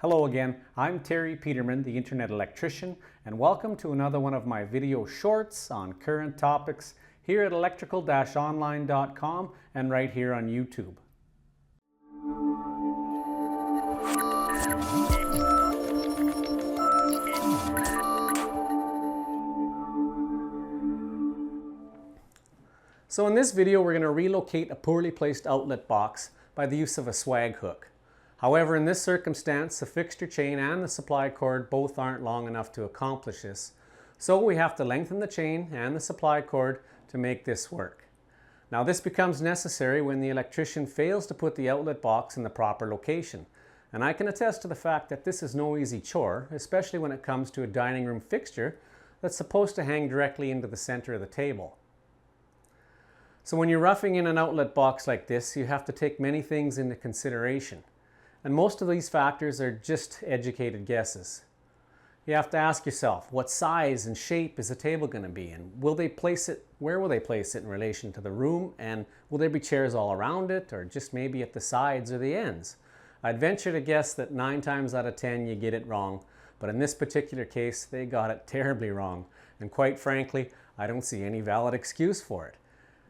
Hello again, I'm Terry Peterman, the Internet Electrician, and welcome to another one of my video shorts on current topics here at electrical-online.com and right here on YouTube. So in this video we're going to relocate a poorly placed outlet box by the use of a swag hook. However, in this circumstance, the fixture chain and the supply cord both aren't long enough to accomplish this. So we have to lengthen the chain and the supply cord to make this work. Now this becomes necessary when the electrician fails to put the outlet box in the proper location. And I can attest to the fact that this is no easy chore, especially when it comes to a dining room fixture that's supposed to hang directly into the center of the table. So when you're roughing in an outlet box like this, you have to take many things into consideration. And most of these factors are just educated guesses. You have to ask yourself, what size and shape is the table going to be? And will they place it, where will they place it in relation to the room? And will there be chairs all around it, or just maybe at the sides or the ends? I'd venture to guess that 9 times out of 10 you get it wrong. But in this particular case, they got it terribly wrong. And quite frankly, I don't see any valid excuse for it.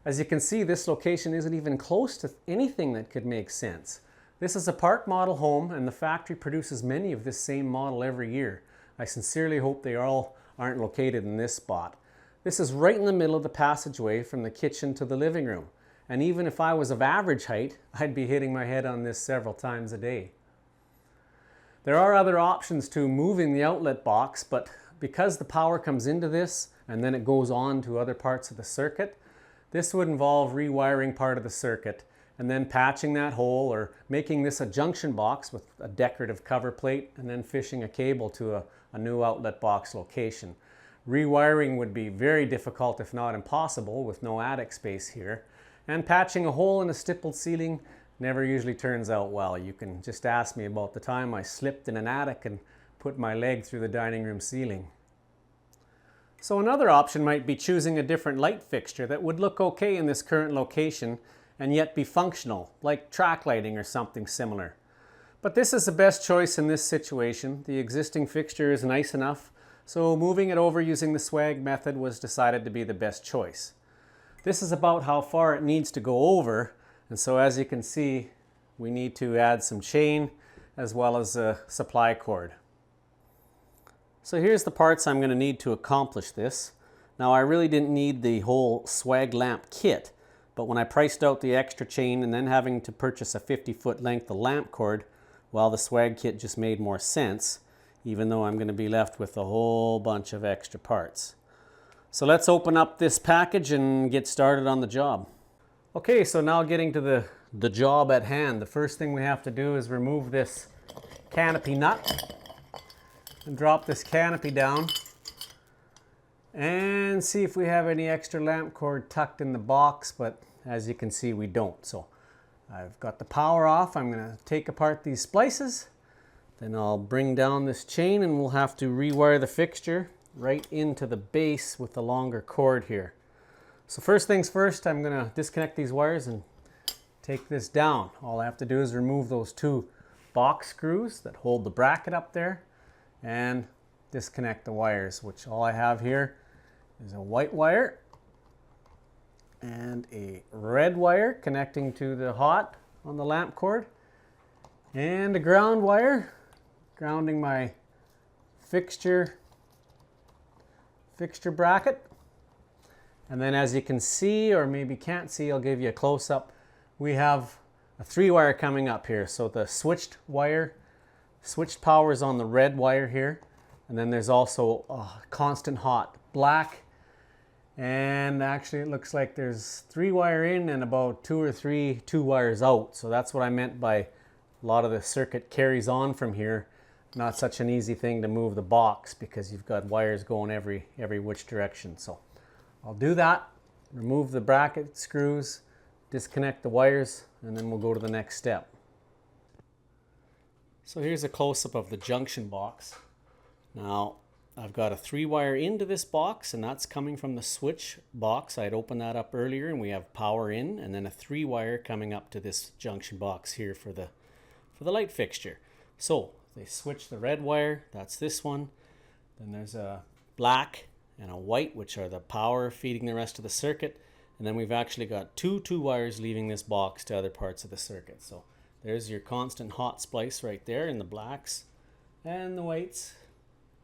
As you can see, this location isn't even close to anything that could make sense. This is a park model home, and the factory produces many of this same model every year. I sincerely hope they all aren't located in this spot. This is right in the middle of the passageway from the kitchen to the living room. And even if I was of average height, I'd be hitting my head on this several times a day. There are other options to moving the outlet box, but because the power comes into this and then it goes on to other parts of the circuit, this would involve rewiring part of the circuit and then patching that hole, or making this a junction box with a decorative cover plate and then fishing a cable to a new outlet box location. Rewiring would be very difficult, if not impossible, with no attic space here. And patching a hole in a stippled ceiling never usually turns out well. You can just ask me about the time I slipped in an attic and put my leg through the dining room ceiling. So another option might be choosing a different light fixture that would look okay in this current location and yet be functional, like track lighting or something similar. But this is the best choice in this situation. The existing fixture is nice enough, so moving it over using the swag method was decided to be the best choice. This is about how far it needs to go over, and so as you can see, we need to add some chain as well as a supply cord. So here's the parts I'm going to need to accomplish this. Now I really didn't need the whole swag lamp kit, but when I priced out the extra chain and then having to purchase a 50-foot length of lamp cord, well, the swag kit just made more sense, even though I'm going to be left with a whole bunch of extra parts. So let's open up this package and get started on the job. Okay, so now getting to the job at hand. The first thing we have to do is remove this canopy nut and drop this canopy down and see if we have any extra lamp cord tucked in the box, but as you can see we don't. So I've got the power off. I'm going to take apart these splices, then I'll bring down this chain and we'll have to rewire the fixture right into the base with the longer cord here. So first things first, I'm going to disconnect these wires and take this down. All I have to do is remove those 2 box screws that hold the bracket up there and disconnect the wires, which all I have here is a white wire and a red wire connecting to the hot on the lamp cord, and a ground wire grounding my fixture bracket. And then as you can see, or maybe can't see, I'll give you a close-up, we have a 3-wire coming up here. So the switched power is on the red wire here, and then there's also a constant hot black. And actually it looks like there's 3 wire in and about 2 or 3 2 wires out. So that's what I meant by a lot of the circuit carries on from here. Not such an easy thing to move the box because you've got wires going every which direction. So I'll do that, remove the bracket screws, disconnect the wires, and then we'll go to the next step. So here's a close-up of the junction box. Now I've got a 3-wire into this box, and that's coming from the switch box. I'd opened that up earlier, and we have power in, and then a 3-wire coming up to this junction box here for the light fixture. So They switch the red wire, that's this one. Then there's a black and a white, which are the power feeding the rest of the circuit. And then we've actually got two wires leaving this box to other parts of the circuit. So there's your constant hot splice right there in the blacks and the whites,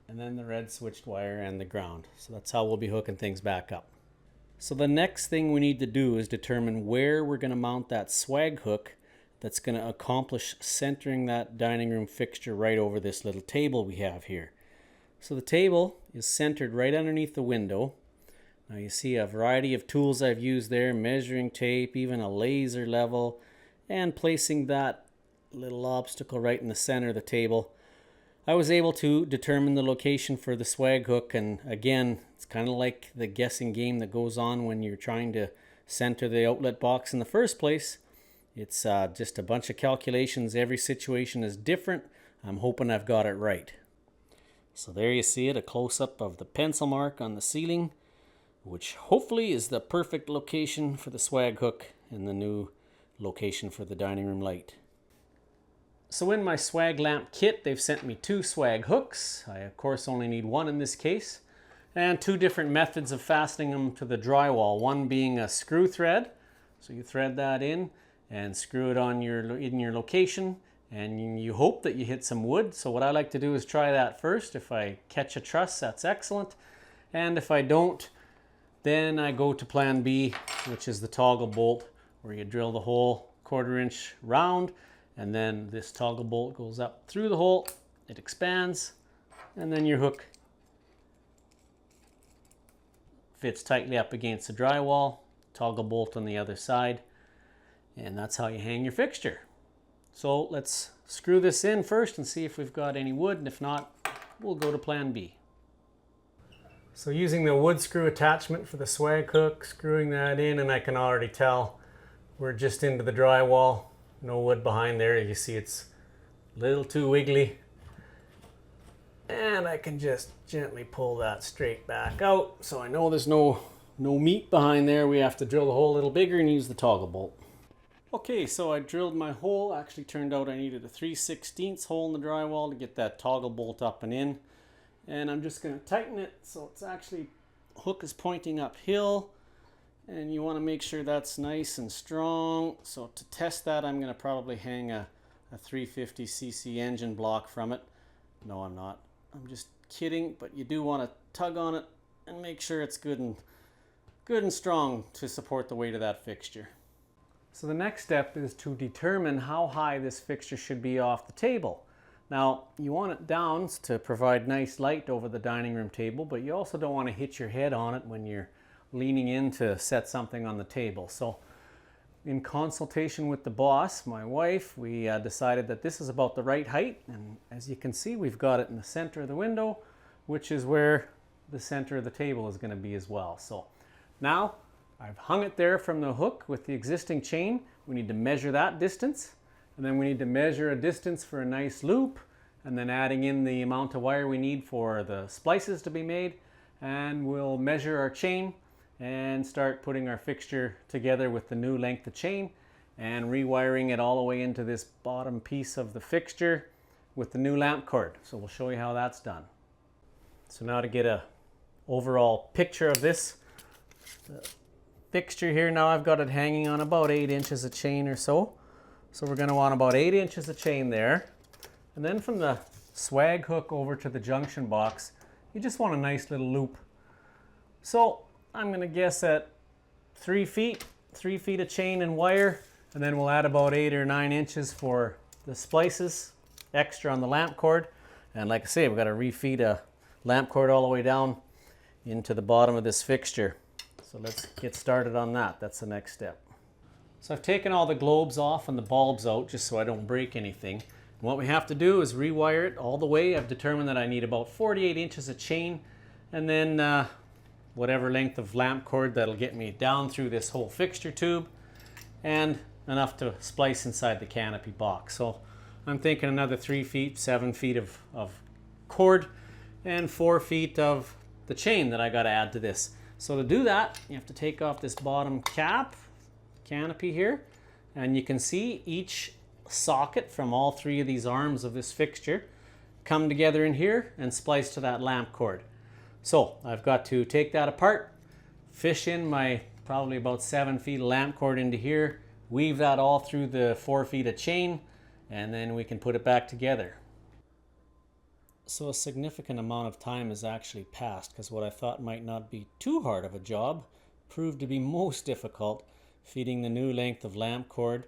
and then the red switched wire and the ground. So that's how we'll be hooking things back up. So the next thing we need to do is determine where we're going to mount that swag hook that's going to accomplish centering that dining room fixture right over this little table we have here. So the table is centered right underneath the window. Now you see a variety of tools I've used there, measuring tape, even a laser level, and placing that little obstacle right in the center of the table. I was able to determine the location for the swag hook, and again, it's kind of like the guessing game that goes on when you're trying to center the outlet box in the first place. It's just a bunch of calculations. Every situation is different. I'm hoping I've got it right. So there you see it, a close-up of the pencil mark on the ceiling, which hopefully is the perfect location for the swag hook and the new location for the dining room light. So in my swag lamp kit, they've sent me 2 swag hooks. I of course only need one in this case, and 2 different methods of fastening them to the drywall. One being a screw thread, so you thread that in and screw it on in your location, and you hope that you hit some wood. So what I like to do is try that first. If I catch a truss, that's excellent, and if I don't, then I go to plan B, which is the toggle bolt, where you drill the hole 1/4 inch round, and then this toggle bolt goes up through the hole, it expands, and then your hook fits tightly up against the drywall, toggle bolt on the other side, and that's how you hang your fixture. So let's screw this in first and see if we've got any wood, and if not, we'll go to plan B. So using the wood screw attachment for the swag hook, screwing that in, and I can already tell we're just into the drywall. No wood behind there. You see it's a little too wiggly. And I can just gently pull that straight back out. So I know there's no meat behind there. We have to drill the hole a little bigger and use the toggle bolt. Okay, so I drilled my hole. Actually turned out I needed a 3/16 hole in the drywall to get that toggle bolt up and in. And I'm just going to tighten it so it's actually, hook is pointing uphill, and you want to make sure that's nice and strong. So to test that, I'm going to probably hang a 350cc engine block from it. No, I'm not. I'm just kidding, but you do want to tug on it and make sure it's good and strong to support the weight of that fixture. So the next step is to determine how high this fixture should be off the table. Now, you want it down to provide nice light over the dining room table, but you also don't want to hit your head on it when you're leaning in to set something on the table. So in consultation with the boss, my wife, we decided that this is about the right height, and as you can see, we've got it in the center of the window, which is where the center of the table is going to be as well. So now I've hung it there from the hook with the existing chain. We need to measure that distance, and then we need to measure a distance for a nice loop, and then adding in the amount of wire we need for the splices to be made, and we'll measure our chain and start putting our fixture together with the new length of chain and rewiring it all the way into this bottom piece of the fixture with the new lamp cord. So we'll show you how that's done. So now to get a overall picture of this fixture here, now I've got it hanging on about 8 inches of chain or so. So we're going to want about 8 inches of chain there. And then from the swag hook over to the junction box, you just want a nice little loop. So I'm going to guess at 3 feet of chain and wire, and then we'll add about 8 or 9 inches for the splices, extra on the lamp cord. And like I say, we've got to refeed a lamp cord all the way down into the bottom of this fixture. So let's get started on that. That's the next step. So I've taken all the globes off and the bulbs out just so I don't break anything. And what we have to do is rewire it all the way. I've determined that I need about 48 inches of chain, and then whatever length of lamp cord that'll get me down through this whole fixture tube, and enough to splice inside the canopy box. So I'm thinking another 3 feet, 7 feet of cord, and 4 feet of the chain that I got to add to this. So to do that, you have to take off this bottom canopy here, and you can see each socket from all 3 of these arms of this fixture. come together in here and splice to that lamp cord. So I've got to take that apart, fish in my probably about 7 feet of lamp cord into here, weave that all through the 4 feet of chain, and then we can put it back together. So a significant amount of time has actually passed, because what I thought might not be too hard of a job proved to be most difficult, feeding the new length of lamp cord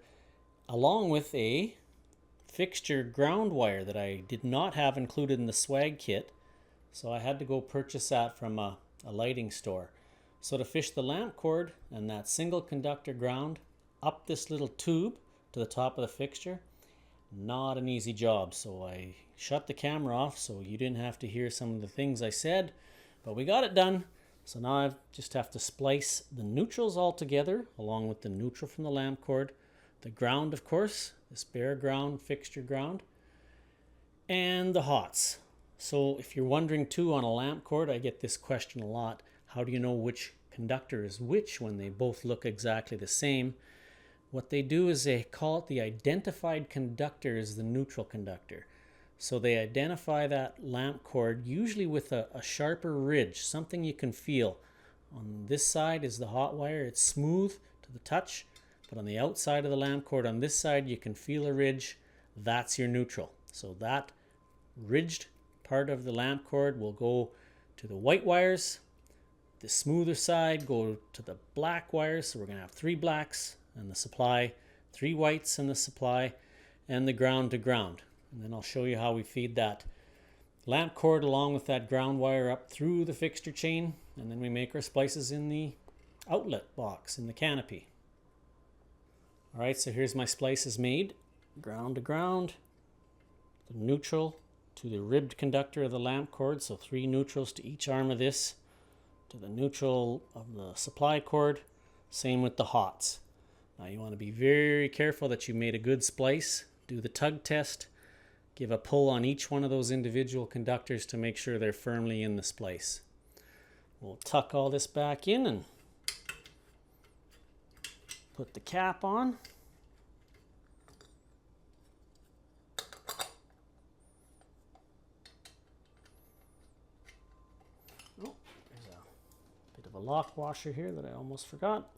along with a fixture ground wire that I did not have included in the swag kit. So I had to go purchase that from a lighting store. So to fish the lamp cord and that single conductor ground up this little tube to the top of the fixture, not an easy job. So I shut the camera off so you didn't have to hear some of the things I said, but we got it done. So now I just have to splice the neutrals all together along with the neutral from the lamp cord, the ground of course, this bare ground, fixture ground, and the hots. So if you're wondering too, on a lamp cord, I get this question a lot. How do you know which conductor is which when they both look exactly the same? What they do is they call it the identified conductor is the neutral conductor. So they identify that lamp cord usually with a sharper ridge, something you can feel. On this side is the hot wire. It's smooth to the touch, but on the outside of the lamp cord on this side you can feel a ridge. That's your neutral. So that ridged part of the lamp cord will go to the white wires. The smoother side go to the black wires. So we're going to have 3 blacks and the supply, 3 whites and the supply, and the ground to ground. And then I'll show you how we feed that lamp cord along with that ground wire up through the fixture chain, and then we make our splices in the outlet box in the canopy. Alright, so here's my splices made. Ground to ground, the neutral to the ribbed conductor of the lamp cord, so 3 neutrals to each arm of this, to the neutral of the supply cord, same with the hots. Now you want to be very careful that you made a good splice. Do the tug test. Give a pull on each one of those individual conductors to make sure they're firmly in the splice. We'll tuck all this back in and put the cap on. Oh, there's a bit of a lock washer here that I almost forgot.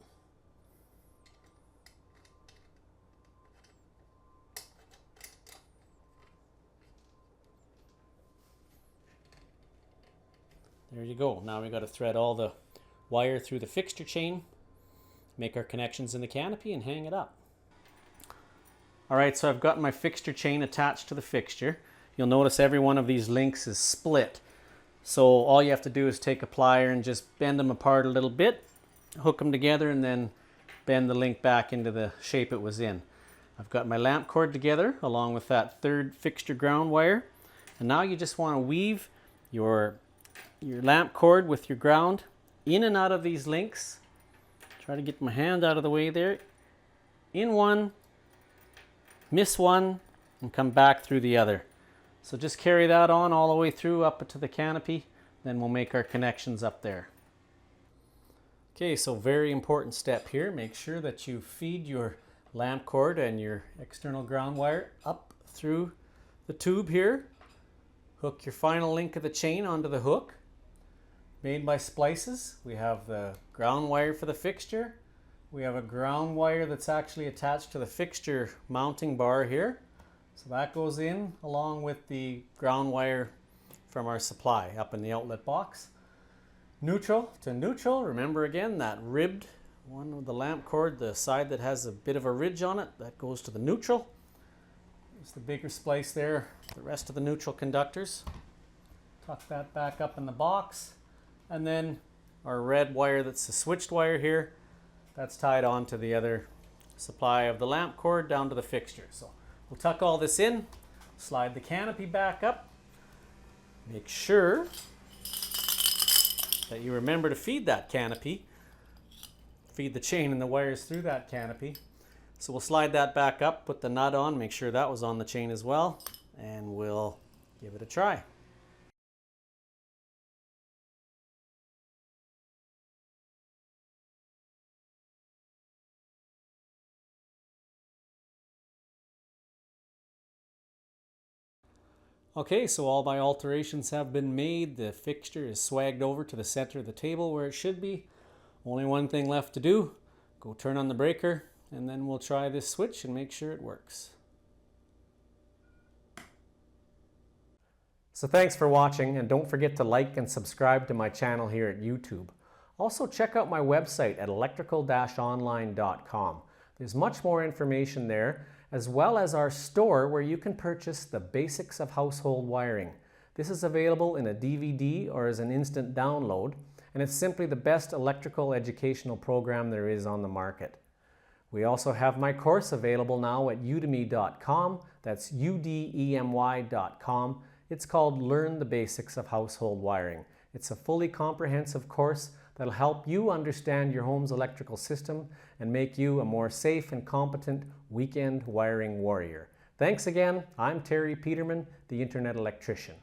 There you go. Now we got to thread all the wire through the fixture chain, make our connections in the canopy, and hang it up. Alright, so I've got my fixture chain attached to the fixture. You'll notice every one of these links is split. So all you have to do is take a plier and just bend them apart a little bit, hook them together, and then bend the link back into the shape it was in. I've got my lamp cord together along with that 3rd fixture ground wire. And now you just want to weave your lamp cord with your ground in and out of these links. Try to get my hand out of the way there. In one, miss one, and come back through the other. So just carry that on all the way through up to the canopy, then we'll make our connections up there. Okay, so very important step here. Make sure that you feed your lamp cord and your external ground wire up through the tube here. Hook your final link of the chain onto the hook. Made by Splices. We have the ground wire for the fixture. We have a ground wire that's actually attached to the fixture mounting bar here. So that goes in along with the ground wire from our supply up in the outlet box. Neutral to neutral. Remember again that ribbed one with the lamp cord, the side that has a bit of a ridge on it, that goes to the neutral. There's the bigger splice there, the rest of the neutral conductors. Tuck that back up in the box. And then our red wire that's the switched wire here, that's tied on to the other supply of the lamp cord down to the fixture. So we'll tuck all this in, slide the canopy back up, make sure that you remember to feed that canopy, feed the chain and the wires through that canopy. So we'll slide that back up, put the nut on, make sure that was on the chain as well, and we'll give it a try. Okay, so all my alterations have been made. The fixture is swagged over to the center of the table where it should be. Only one thing left to do. Go turn on the breaker, and then we'll try this switch and make sure it works. So thanks for watching, and don't forget to like and subscribe to my channel here at YouTube. Also check out my website at electrical-online.com. There's much more information there, as well as our store where you can purchase the basics of household wiring. This is available in a DVD or as an instant download, and it's simply the best electrical educational program there is on the market. We also have my course available now at udemy.com. That's udemy.com. It's called Learn the Basics of Household Wiring. It's a fully comprehensive course that'll help you understand your home's electrical system and make you a more safe and competent weekend wiring warrior. Thanks again. I'm Terry Peterman, the Internet Electrician.